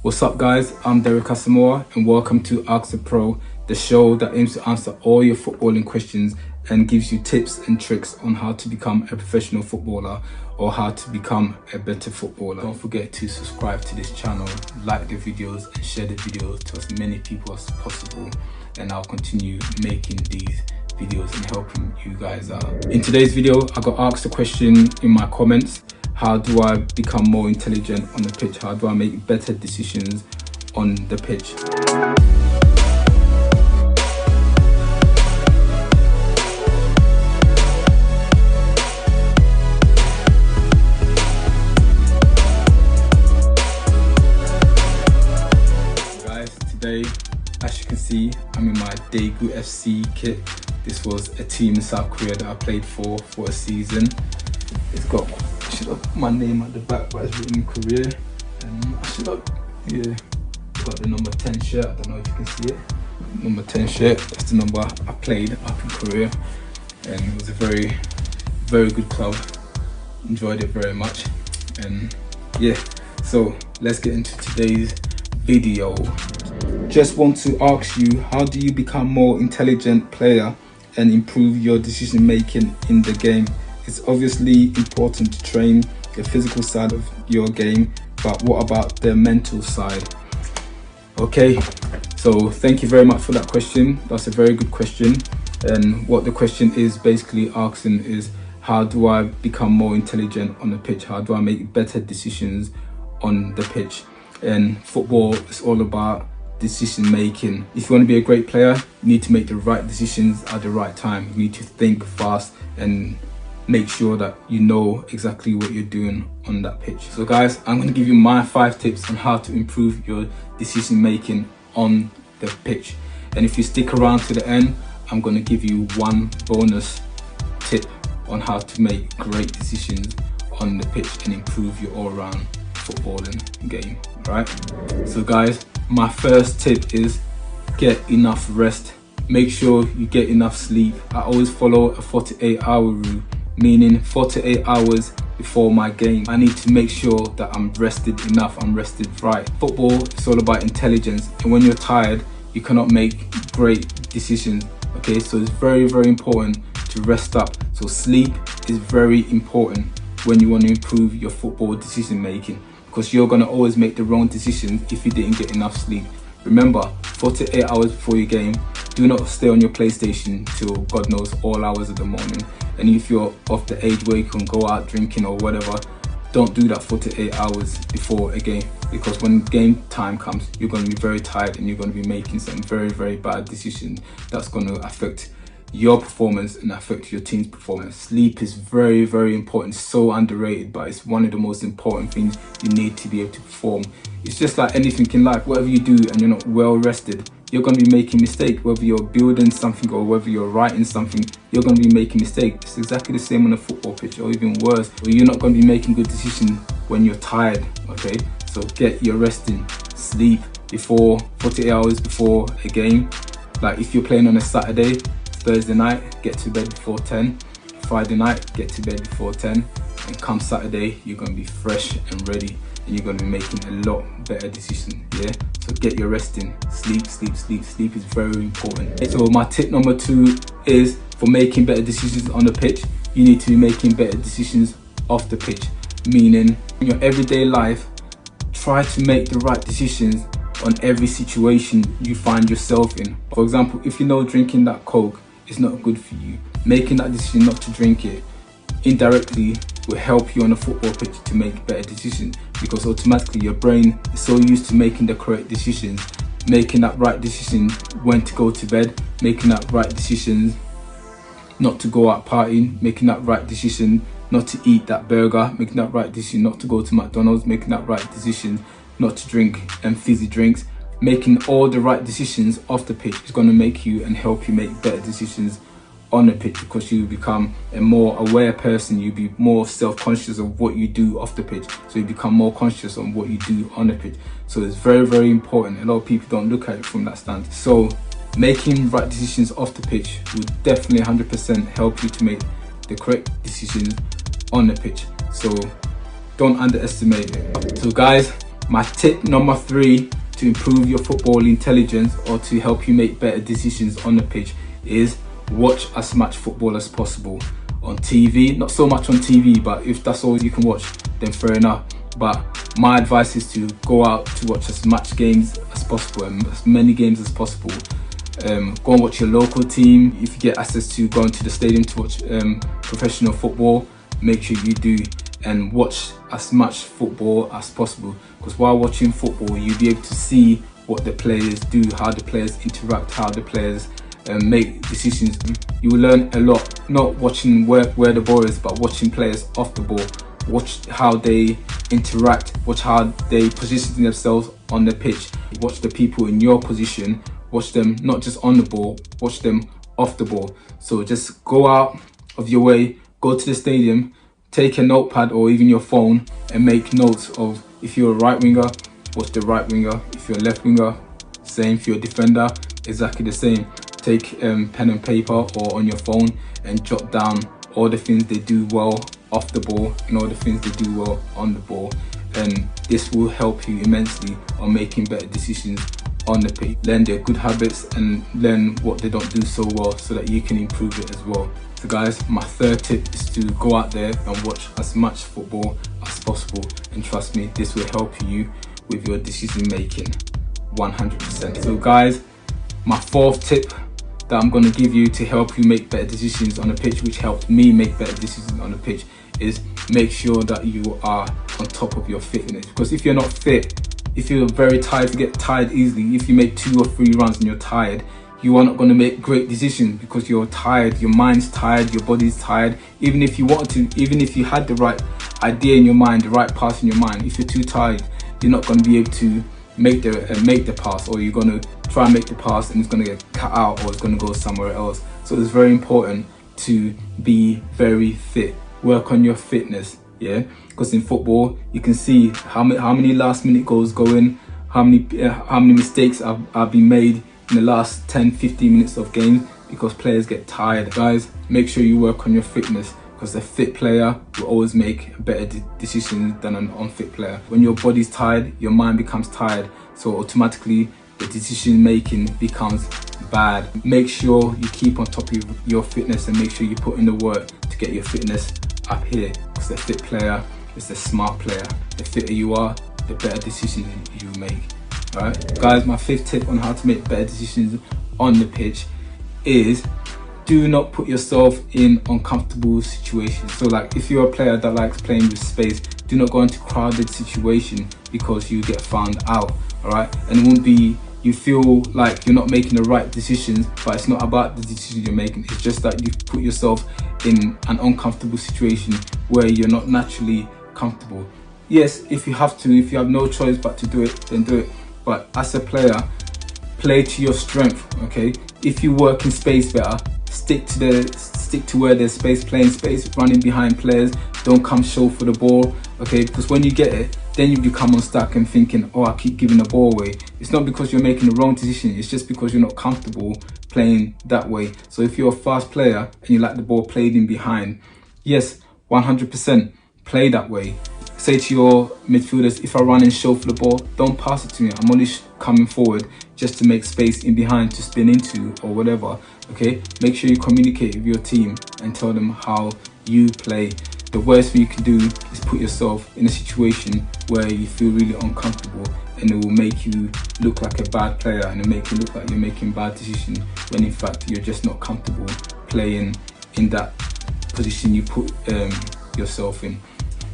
What's up guys, I'm Derek Asamoah and welcome to Ask the Pro, the show that aims to answer all your footballing questions and gives you tips and tricks on how to become a professional footballer or how to become a better footballer. Don't forget to subscribe to this channel, like the videos and share the videos to as many people as possible, and I'll continue making these videos and helping you guys out. In today's video, I got asked a question in my comments. How do I become more intelligent on the pitch? How do I make better decisions on the pitch? Guys, today, as you can see, I'm in my Daegu FC kit. This was a team in South Korea that I played for a season. It's got my name at the back, but it's written in Korea. And got the number 10 shirt. I don't know if you can see it. Number 10 shirt. That's the number I played up in Korea, and it was a very, very good club. Enjoyed it very much, and yeah. So let's get into today's video. Just want to ask you, how do you become more intelligent player and improve your decision making in the game? It's obviously important to train the physical side of your game, but what about the mental side? Okay, so thank you very much for that question. That's a very good question, and what the question is basically asking is, how do I become more intelligent on the pitch? How do I make better decisions on the pitch? And football is all about decision making. If you want to be a great player, you need to make the right decisions at the right time. You need to think fast and make sure that you know exactly what you're doing on that pitch. So guys, I'm going to give you my 5 tips on how to improve your decision making on the pitch. And if you stick around to the end, I'm going to give you one bonus tip on how to make great decisions on the pitch and improve your all-round footballing game. Right? So guys, my first tip is get enough rest. Make sure you get enough sleep. I always follow a 48-hour rule, meaning 48 hours before my game. I need to make sure that I'm rested enough, I'm rested right. Football is all about intelligence, and when you're tired, you cannot make great decisions. Okay, so it's very, very important to rest up. So sleep is very important when you want to improve your football decision making, because you're going to always make the wrong decisions if you didn't get enough sleep. Remember, 48 hours before your game, do not stay on your PlayStation till God knows all hours of the morning. And if you're of the age where you can go out drinking or whatever, don't do that 48 hours before a game, because when game time comes, you're going to be very tired and you're going to be making some very, very bad decisions that's going to affect your performance and affect your team's performance. Sleep is very, very important. It's so underrated, but it's one of the most important things you need to be able to perform. It's just like anything in life. Whatever you do and you're not well rested, you're going to be making mistakes. Whether you're building something or whether you're writing something, you're going to be making mistakes. It's exactly the same on a football pitch, or even worse, where you're not going to be making good decisions when you're tired. Okay, so get your rest in. Sleep before 48 hours before a game. Like if you're playing on a Saturday, Thursday night, get to bed before 10. Friday night, get to bed before 10. And come Saturday, you're going to be fresh and ready, and you're going to be making a lot better decisions. Yeah, so get your rest in. Sleep, sleep, sleep. Sleep is very important. So my tip number 2 is, for making better decisions on the pitch, you need to be making better decisions off the pitch. Meaning, in your everyday life, try to make the right decisions on every situation you find yourself in. For example, if you know drinking that Coke is not good for you, making that decision not to drink it indirectly will help you on a football pitch to make better decisions, because automatically your brain is so used to making the correct decisions, making that right decision when to go to bed, making that right decision not to go out partying, making that right decision not to eat that burger, making that right decision not to go to McDonald's, making that right decision not to drink fizzy drinks. Making all the right decisions off the pitch is going to make you and help you make better decisions on the pitch, because you become a more aware person. You be more self-conscious of what you do off the pitch, so you become more conscious on what you do on the pitch. So it's very, very important. A lot of people don't look at it from that stance. So making right decisions off the pitch will definitely 100% help you to make the correct decisions on the pitch. So don't underestimate it. So guys, My tip number 3 to improve your football intelligence or to help you make better decisions on the pitch is watch as much football as possible on TV. Not so much on TV, but if that's all you can watch, then fair enough. But my advice is to go out to watch as much games as possible and as many games as possible. Go and watch your local team. If you get access to going to the stadium to watch professional football, make sure you do, and watch as much football as possible, because while watching football you'll be able to see what the players do, how the players interact, how the players make decisions. You will learn a lot, not watching where the ball is, but watching players off the ball. Watch how they interact, watch how they position themselves on the pitch. Watch the people in your position, watch them not just on the ball, watch them off the ball. So just go out of your way, go to the stadium, take a notepad or even your phone and make notes of, if you're a right winger, watch the right winger. If you're a left winger, same. If you're a defender, exactly the same. Take pen and paper or on your phone and jot down all the things they do well off the ball and all the things they do well on the ball, and this will help you immensely on making better decisions on the pitch. Learn their good habits and learn what they don't do so well so that you can improve it as well. So guys, my 3rd tip is to go out there and watch as much football as possible, and trust me, this will help you with your decision making 100%. So guys, my 4th tip that I'm going to give you to help you make better decisions on the pitch, which helped me make better decisions on the pitch, is make sure that you are on top of your fitness. Because if you're not fit, if you're very tired, you get tired easily. If you make 2 or 3 runs and you're tired, you are not going to make great decisions because you're tired, your mind's tired, your body's tired. Even if you wanted to, even if you had the right idea in your mind, the right pass in your mind, if you're too tired, you're not going to be able to make the pass, or you're going to try and make the pass and it's going to get cut out, or it's going to go somewhere else. So it's very important to be very fit. Work on your fitness, yeah, because in football you can see how many last minute goals go in, how many mistakes have been made in the last 10-15 minutes of games because players get tired. Guys, make sure you work on your fitness, because a fit player will always make better decisions than an unfit player. When your body's tired, your mind becomes tired, so automatically the decision making becomes bad. Make sure you keep on top of your fitness and make sure you put in the work to get your fitness up here, because the fit player is the smart player. The fitter you are, the better decisions you make. Alright guys, my 5th tip on how to make better decisions on the pitch is do not put yourself in uncomfortable situations. So like, if you're a player that likes playing with space, do not go into crowded situation because you get found out. Alright, and it won't be, you feel like you're not making the right decisions, but it's not about the decision you're making. It's just that you put yourself in an uncomfortable situation where you're not naturally comfortable. Yes, if you have to, if you have no choice but to do it, then do it. But as a player, play to your strength. Okay, if you work in space better, stick to where there's space, playing space, running behind players. Don't come show for the ball. Okay, because when you get it, then you become unstuck and thinking, oh, I keep giving the ball away. It's not because you're making the wrong decision, it's just because you're not comfortable playing that way. So if you're a fast player and you like the ball played in behind, yes, 100% play that way. Say to your midfielders, if I run and show for the ball, don't pass it to me. I'm only coming forward just to make space in behind to spin into or whatever. Okay, make sure you communicate with your team and tell them how you play. The worst thing you can do is put yourself in a situation where you feel really uncomfortable, and it will make you look like a bad player and it'll make you look like you're making bad decisions when in fact you're just not comfortable playing in that position you put yourself in.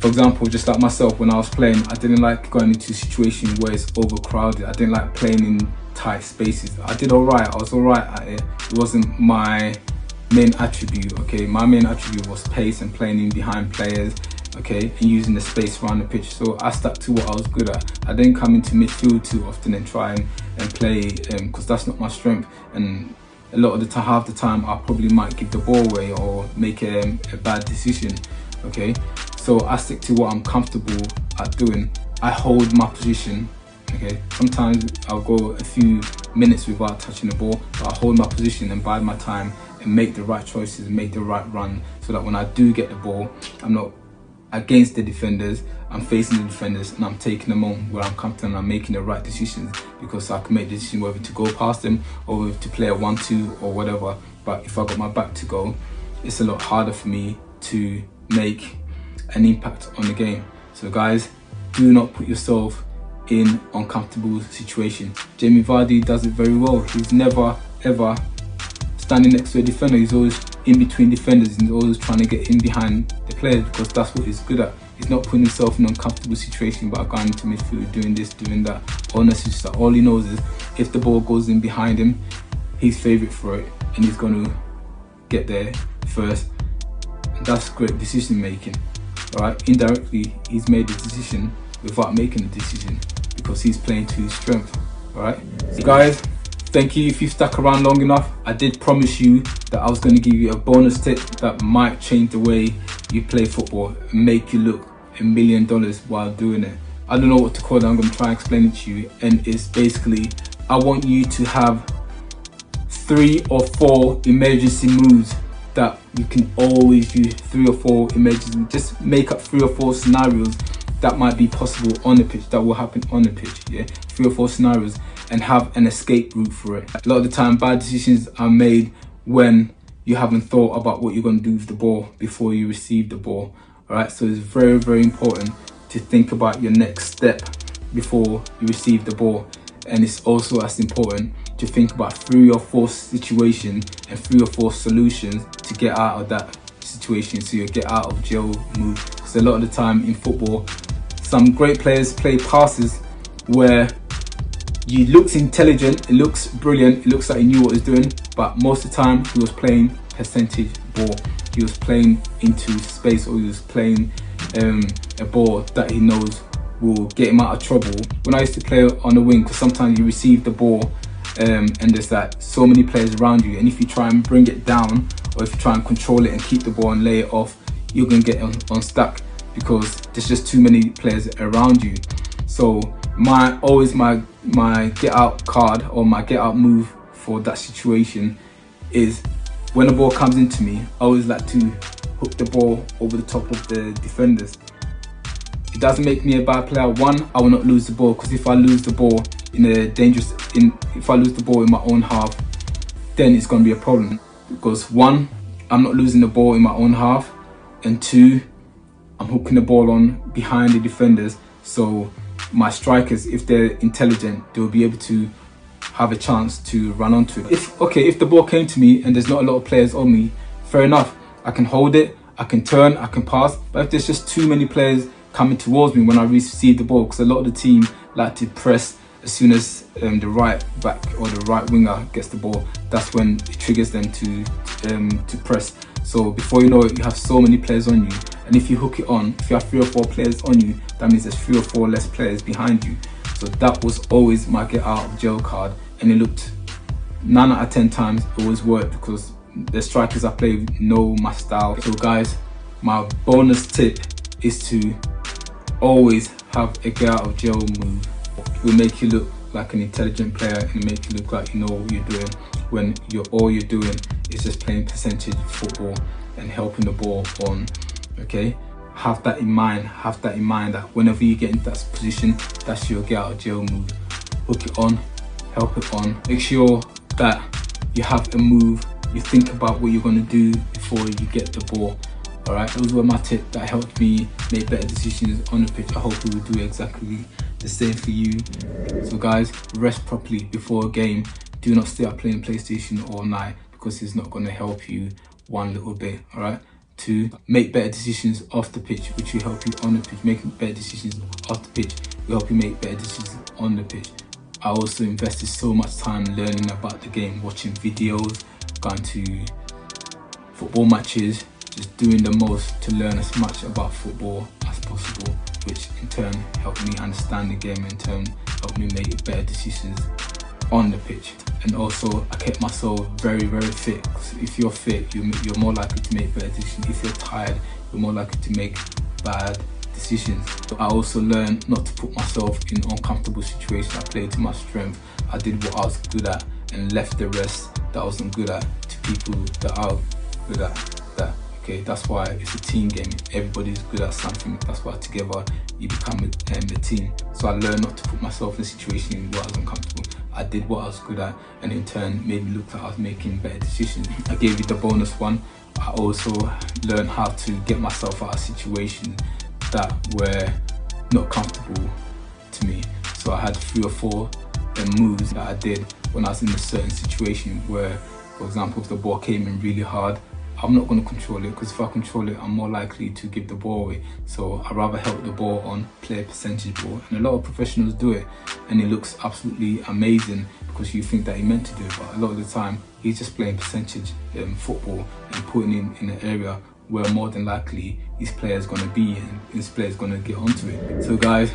For example, just like myself, when I was playing, I didn't like going into a situation where it's overcrowded. I didn't like playing in tight spaces. I did alright, I was alright at it. It wasn't my main attribute. Okay, my main attribute was pace and playing in behind players, okay, and using the space around the pitch. So I stuck to what I was good at. I didn't come into midfield too often and try and play because that's not my strength. And a lot of the time, half the time, I probably might give the ball away or make a bad decision. Okay, so I stick to what I'm comfortable at doing. I hold my position. Okay, sometimes I'll go a few minutes without touching the ball, but I hold my position and bide my time and make the right choices, make the right run, so that when I do get the ball, I'm not against the defenders, I'm facing the defenders and I'm taking them on where I'm confident I'm making the right decisions, because I can make the decision whether to go past them or whether to play a 1-2 or whatever. But if I got my back to goal, it's a lot harder for me to make an impact on the game. So guys, do not put yourself in uncomfortable situations. Jamie Vardy does it very well. He's never ever standing next to a defender. He's always in between defenders, and he's always trying to get in behind the players, because that's what he's good at. He's not putting himself in an uncomfortable situation by going into midfield, doing this, doing that. Honestly, all he knows is if the ball goes in behind him, he's favourite for it and he's going to get there first. And that's great decision making. Alright, indirectly he's made the decision without making the decision, because he's playing to his strength. Alright, so guys, thank you if you stuck around long enough. I did promise you that I was going to give you a bonus tip that might change the way you play football and make you look $1 million while doing it. I don't know what to call it. I'm going to try and explain it to you, and it's basically, I want you to have 3 or 4 emergency moves that you can always use. 3 or 4 emergency, just make up 3 or 4 scenarios that might be possible on the pitch, that will happen on the pitch. Yeah, 3 or 4 scenarios, and have an escape route for it. A lot of the time bad decisions are made when you haven't thought about what you're going to do with the ball before you receive the ball. Alright, so it's very, very important to think about your next step before you receive the ball. And it's also as important to think about 3 or 4 situations and 3 or 4 solutions to get out of that situation, so you get out of jail move. So a lot of the time in football, some great players play passes where you looks intelligent, it looks brilliant, it looks like he knew what he was doing, but most of the time he was playing percentage ball. He was playing into space, or he was playing a ball that he knows will get him out of trouble. When I used to play on the wing, because sometimes you receive the ball and there's like so many players around you, and if you try and bring it down, or if you try and control it and keep the ball and lay it off, you're gonna get unstuck because there's just too many players around you. So my get out card, or my get out move for that situation is, when the ball comes into me, I always like to hook the ball over the top of the defenders. It doesn't make me a bad player. One, I will not lose the ball, because if I lose the ball if I lose the ball in my own half, then it's going to be a problem. Because 1, I'm not losing the ball in my own half, and 2, I'm hooking the ball on behind the defenders, so my strikers, if they're intelligent, they'll be able to have a chance to run onto it. If the ball came to me and there's not a lot of players on me, fair enough, I can hold it, I can turn, I can pass. But if there's just too many players coming towards me when I receive the ball, because a lot of the team like to press as soon as the right back or the right winger gets the ball, that's when it triggers them to press. So before you know it, you have so many players on you, and if you hook it on, if you have 3 or 4 players on you, that means there's 3 or 4 less players behind you. So that was always my get out of jail card, and it looked 9 out of 10 times it always worked, because the strikers I play with know my style. So guys, my bonus tip is to always have a get out of jail move. It will make you look like an intelligent player, and it make you look like you know what you're doing, when all you're doing is just playing percentage football and helping the ball on. Okay, have that in mind. Have that in mind, that whenever you get in that position, that's your get out of jail move. Hook it on, help it on. Make sure that you have a move, you think about what you're going to do before you get the ball. Alright, those were my tips that helped me make better decisions on the pitch. I hope we will do exactly the same for you. So guys, rest properly before a game. Do not stay up playing PlayStation all night, because it's not going to help you one little bit. Alright, 2, make better decisions off the pitch, which will help you on the pitch. Making better decisions off the pitch will help you make better decisions on the pitch. I also invested so much time learning about the game, watching videos, going to football matches, just doing the most to learn as much about football as possible, which in turn helped me understand the game, in turn helped me make better decisions on the pitch. And also I kept myself very, very fit. If you're fit, you're more likely to make better decisions. If you're tired, you're more likely to make bad decisions. I also learned not to put myself in uncomfortable situations. I played to my strength. I did what I was good at and left the rest that I wasn't good at to people that are good at that. Okay. okay, that's why it's a team game. Everybody's good at something. That's why together you become a team. So I learned not to put myself in a situation where I was uncomfortable. I did what I was good at, and in turn made me look like I was making better decisions. I gave you the bonus one. I also learned how to get myself out of situations that were not comfortable to me. So I had 3 or 4 moves that I did when I was in a certain situation where, for example, if the ball came in really hard, I'm not going to control it, because if I control it, I'm more likely to give the ball away. So I'd rather help the ball on, play a percentage ball. And a lot of professionals do it, and it looks absolutely amazing because you think that he meant to do it, but a lot of the time he's just playing percentage football and putting in an area where more than likely his player is going to be, and his player is going to get onto it. So guys,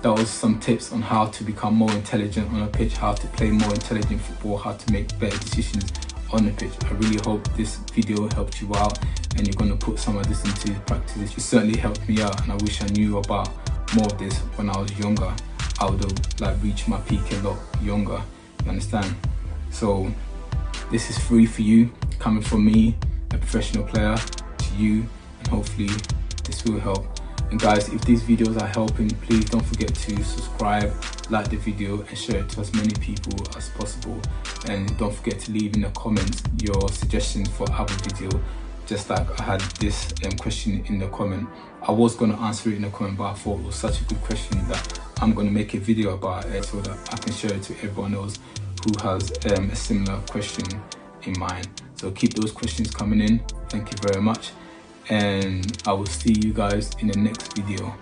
that was some tips on how to become more intelligent on a pitch, how to play more intelligent football, how to make better decisions on the pitch. I really hope this video helped you out and you're going to put some of this into practice. It certainly helped me out, and I wish I knew about more of this when I was younger. I would have reached my peak a lot younger, you understand? So this is free for you, coming from me, a professional player, to you, and hopefully this will help. And guys, if these videos are helping, please don't forget to subscribe, like the video, and share it to as many people as possible. And don't forget to leave in the comments your suggestions for other video. Just like I had this question in the comment. I was going to answer it in the comment, but I thought it was such a good question that I'm going to make a video about it so that I can share it to everyone else who has a similar question in mind. So keep those questions coming in. Thank you very much, and I will see you guys in the next video.